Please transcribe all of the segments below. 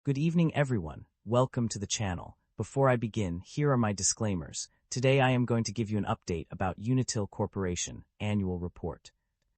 Good evening, everyone. Welcome to the channel. Before I begin, here are my disclaimers. Today I am going to give you an update about Unitil Corporation Annual Report.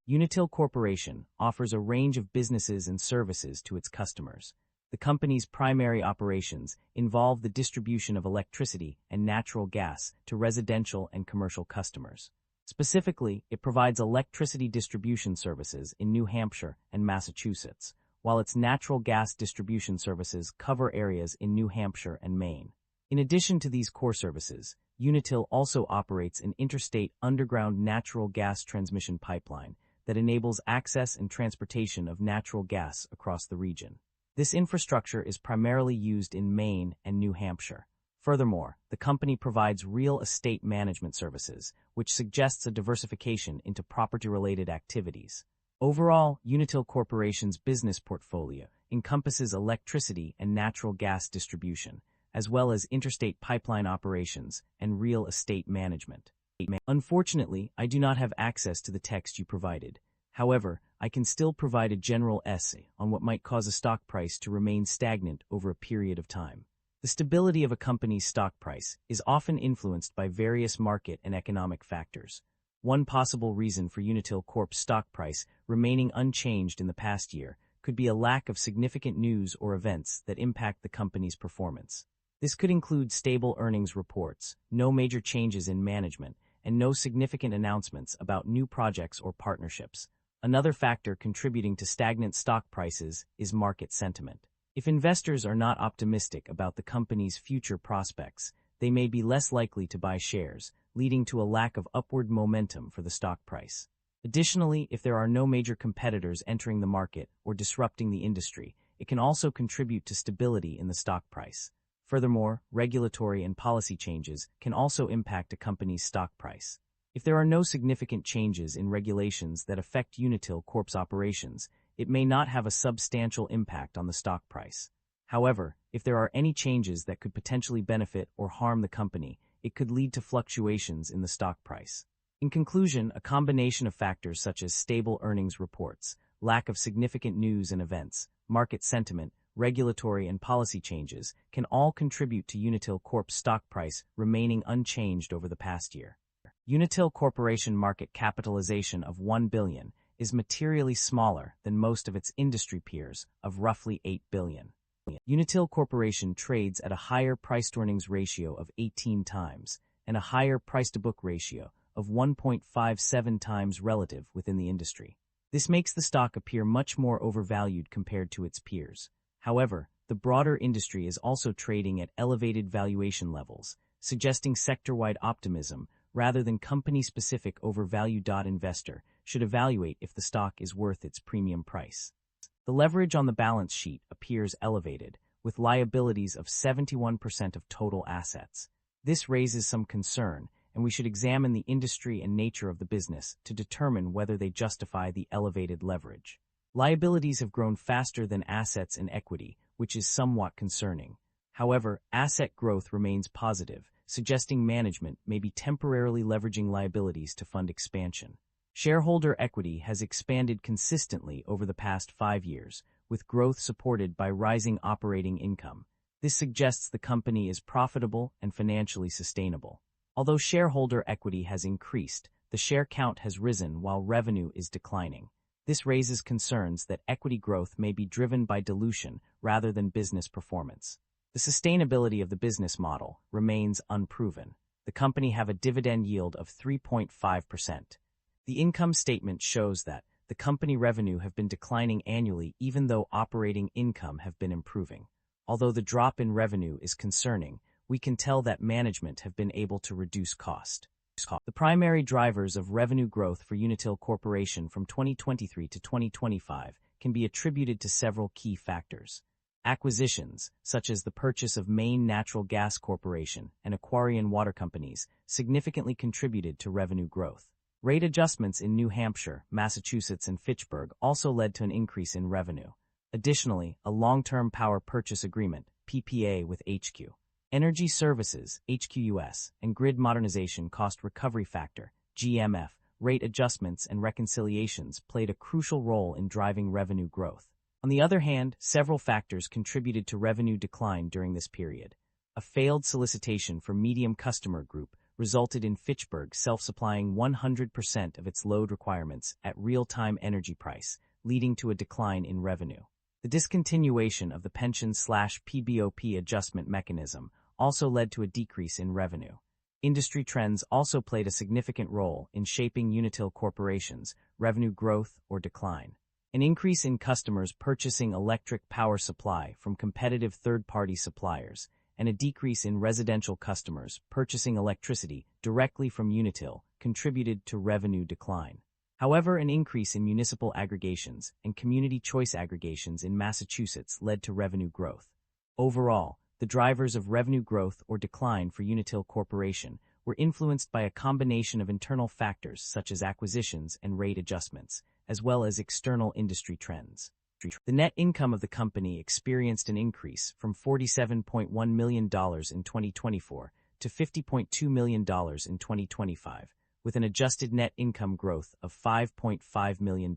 Unitil Corporation offers a range of businesses and services to its customers. The company's primary operations involve the distribution of electricity and natural gas to residential and commercial customers. Specifically, it provides electricity distribution services in New Hampshire and Massachusetts, while its natural gas distribution services cover areas in New Hampshire and Maine. In addition to these core services, Unitil also operates an interstate underground natural gas transmission pipeline that enables access and transportation of natural gas across the region. This infrastructure is primarily used in Maine and New Hampshire. Furthermore, the company provides real estate management services, which suggests a diversification into property-related activities. Overall, Unitil Corporation's business portfolio encompasses electricity and natural gas distribution, as well as interstate pipeline operations and real estate management. Unfortunately, I do not have access to the text you provided. However, I can still provide a general essay on what might cause a stock price to remain stagnant over a period of time. The stability of a company's stock price is often influenced by various market and economic factors. One possible reason for Unitil Corp's stock price remaining unchanged in the past year could be a lack of significant news or events that impact the company's performance. This could include stable earnings reports, no major changes in management, and no significant announcements about new projects or partnerships. Another factor contributing to stagnant stock prices is market sentiment. If investors are not optimistic about the company's future prospects, they may be less likely to buy shares, leading to a lack of upward momentum for the stock price. Additionally, if there are no major competitors entering the market or disrupting the industry, it can also contribute to stability in the stock price. Furthermore, regulatory and policy changes can also impact a company's stock price. If there are no significant changes in regulations that affect Unitil Corp's operations, it may not have a substantial impact on the stock price. However, if there are any changes that could potentially benefit or harm the company, it could lead to fluctuations in the stock price. In conclusion, a combination of factors such as stable earnings reports, lack of significant news and events, market sentiment, regulatory and policy changes can all contribute to Unitil Corp's stock price remaining unchanged over the past year. Unitil Corporation market capitalization of $1 billion is materially smaller than most of its industry peers of roughly $8 billion. Unitil Corporation trades at a higher price-to-earnings ratio of 18 times and a higher price-to-book ratio of 1.57 times relative within the industry. This makes the stock appear much more overvalued compared to its peers. However, the broader industry is also trading at elevated valuation levels, suggesting sector-wide optimism rather than company-specific overvalue. Investor should evaluate if the stock is worth its premium price. The leverage on the balance sheet appears elevated, with liabilities of 71% of total assets. This raises some concern, and we should examine the industry and nature of the business to determine whether they justify the elevated leverage. Liabilities have grown faster than assets and equity, which is somewhat concerning. However, asset growth remains positive, suggesting management may be temporarily leveraging liabilities to fund expansion. Shareholder equity has expanded consistently over the past 5 years, with growth supported by rising operating income. This suggests the company is profitable and financially sustainable. Although shareholder equity has increased, the share count has risen while revenue is declining. This raises concerns that equity growth may be driven by dilution rather than business performance. The sustainability of the business model remains unproven. The company have a dividend yield of 3.5%. The income statement shows that the company revenue have been declining annually even though operating income have been improving. Although the drop in revenue is concerning, we can tell that management have been able to reduce cost. The primary drivers of revenue growth for Unitil Corporation from 2023 to 2025 can be attributed to several key factors. Acquisitions, such as the purchase of Maine Natural Gas Corporation and Aquarian Water Companies, significantly contributed to revenue growth. Rate adjustments in New Hampshire, Massachusetts, and Fitchburg also led to an increase in revenue. Additionally, a long-term power purchase agreement, PPA with HQ Energy Services, HQUS, and Grid Modernization Cost Recovery Factor, GMF, rate adjustments and reconciliations played a crucial role in driving revenue growth. On the other hand, several factors contributed to revenue decline during this period. A failed solicitation for medium customer group resulted in Fitchburg self-supplying 100% of its load requirements at real-time energy price, leading to a decline in revenue. The discontinuation of the pension/PBOP adjustment mechanism also led to a decrease in revenue. Industry trends also played a significant role in shaping Unitil Corporation's revenue growth or decline. An increase in customers purchasing electric power supply from competitive third-party suppliers, and a decrease in residential customers purchasing electricity directly from Unitil contributed to revenue decline. However, an increase in municipal aggregations and community choice aggregations in Massachusetts led to revenue growth. Overall, the drivers of revenue growth or decline for Unitil Corporation were influenced by a combination of internal factors such as acquisitions and rate adjustments, as well as external industry trends. The net income of the company experienced an increase from $47.1 million in 2024 to $50.2 million in 2025, with an adjusted net income growth of $5.5 million.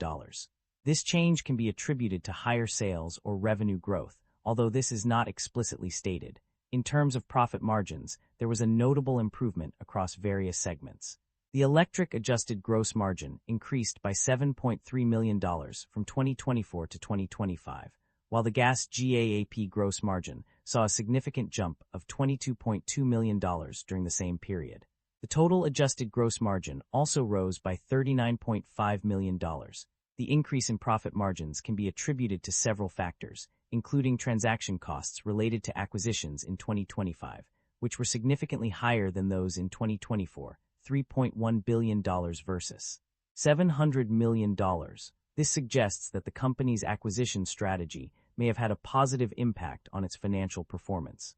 This change can be attributed to higher sales or revenue growth, although this is not explicitly stated. In terms of profit margins, there was a notable improvement across various segments. The electric adjusted gross margin increased by $7.3 million from 2024 to 2025, while the gas GAAP gross margin saw a significant jump of $22.2 million during the same period. The total adjusted gross margin also rose by $39.5 million. The increase in profit margins can be attributed to several factors, including transaction costs related to acquisitions in 2025, which were significantly higher than those in 2024. $3.1 billion versus $700 million. This suggests that the company's acquisition strategy may have had a positive impact on its financial performance.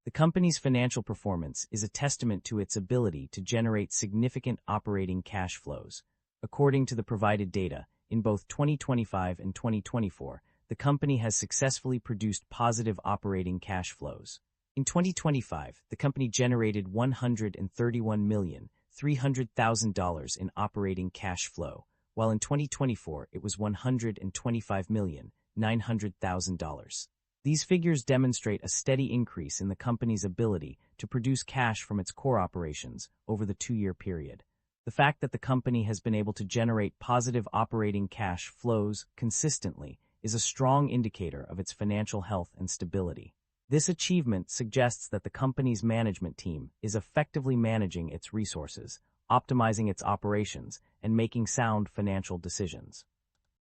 The company's financial performance is a testament to its ability to generate significant operating cash flows. According to the provided data, in both 2025 and 2024, the company has successfully produced positive operating cash flows. In 2025, the company generated $131,300,000 in operating cash flow, while in 2024 it was $125,900,000. These figures demonstrate a steady increase in the company's ability to produce cash from its core operations over the 2-year period. The fact that the company has been able to generate positive operating cash flows consistently is a strong indicator of its financial health and stability. This achievement suggests that the company's management team is effectively managing its resources, optimizing its operations, and making sound financial decisions.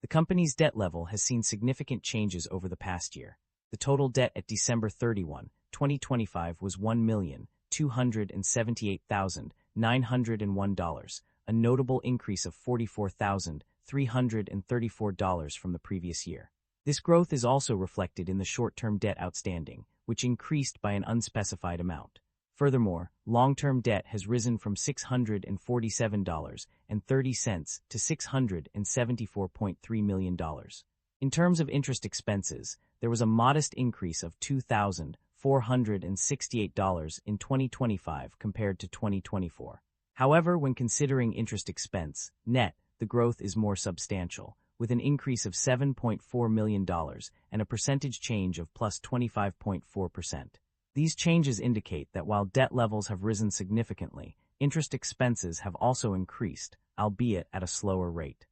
The company's debt level has seen significant changes over the past year. The total debt at December 31, 2025 was $1,278,901, a notable increase of $44,334 from the previous year. This growth is also reflected in the short-term debt outstanding, which increased by an unspecified amount. Furthermore, long-term debt has risen from $647.30 to $674.3 million. In terms of interest expenses, there was a modest increase of $2,468 in 2025 compared to 2024. However, when considering interest expense, net, the growth is more substantial, with an increase of $7.4 million and a percentage change of plus 25.4%. These changes indicate that while debt levels have risen significantly, interest expenses have also increased, albeit at a slower rate.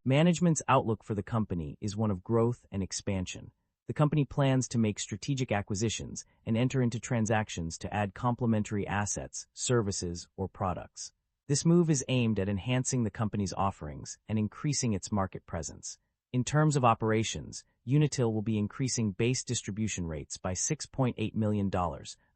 Management's outlook for the company is one of growth and expansion. The company plans to make strategic acquisitions and enter into transactions to add complementary assets, services, or products. This move is aimed at enhancing the company's offerings and increasing its market presence. In terms of operations, Unitil will be increasing base distribution rates by $6.8 million,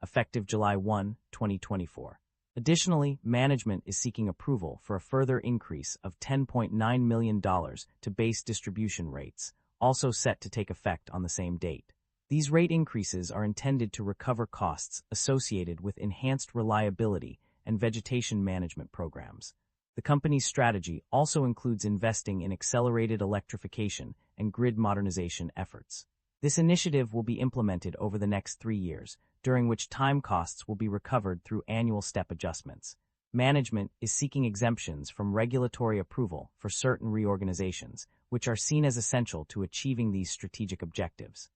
effective July 1, 2024. Additionally, management is seeking approval for a further increase of $10.9 million to base distribution rates, also set to take effect on the same date. These rate increases are intended to recover costs associated with enhanced reliability and vegetation management programs. The company's strategy also includes investing in accelerated electrification and grid modernization efforts. This initiative will be implemented over the next 3 years, during which time costs will be recovered through annual step adjustments. Management is seeking exemptions from regulatory approval for certain reorganizations, which are seen as essential to achieving these strategic objectives.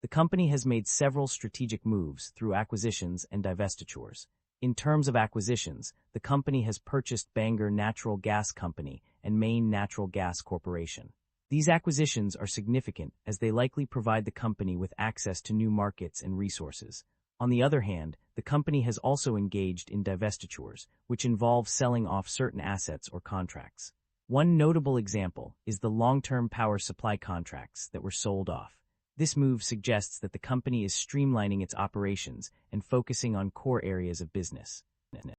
The company has made several strategic moves through acquisitions and divestitures. In terms of acquisitions, the company has purchased Bangor Natural Gas Company and Maine Natural Gas Corporation. These acquisitions are significant as they likely provide the company with access to new markets and resources. On the other hand, the company has also engaged in divestitures, which involve selling off certain assets or contracts. One notable example is the long-term power supply contracts that were sold off. This move suggests that the company is streamlining its operations and focusing on core areas of business.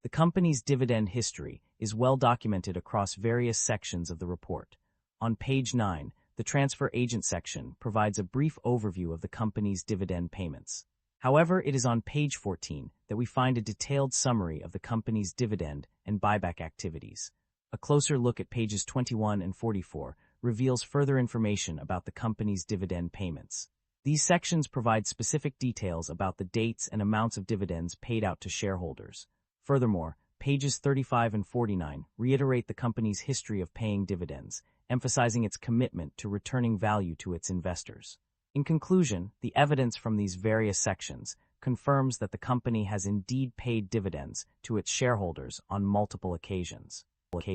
The company's dividend history is well documented across various sections of the report. On page 9, the transfer agent section provides a brief overview of the company's dividend payments. However, it is on page 14 that we find a detailed summary of the company's dividend and buyback activities. A closer look at pages 21 and 44 reveals further information about the company's dividend payments. These sections provide specific details about the dates and amounts of dividends paid out to shareholders. Furthermore, pages 35 and 49 reiterate the company's history of paying dividends, emphasizing its commitment to returning value to its investors. In conclusion, the evidence from these various sections confirms that the company has indeed paid dividends to its shareholders on multiple occasions.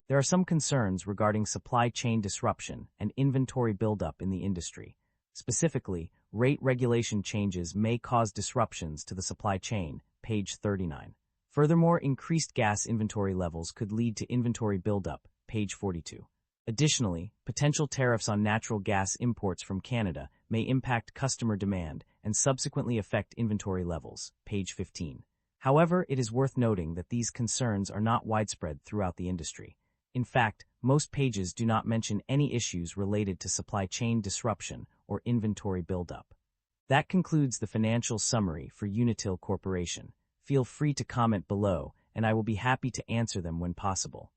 There are some concerns regarding supply chain disruption and inventory buildup in the industry. Specifically, rate regulation changes may cause disruptions to the supply chain, page 39. Furthermore, increased gas inventory levels could lead to inventory buildup, page 42. Additionally, potential tariffs on natural gas imports from Canada may impact customer demand and subsequently affect inventory levels, page 15. However, it is worth noting that these concerns are not widespread throughout the industry. In fact, most pages do not mention any issues related to supply chain disruption or inventory buildup. That concludes the financial summary for Unitil Corporation. Feel free to comment below, and I will be happy to answer them when possible.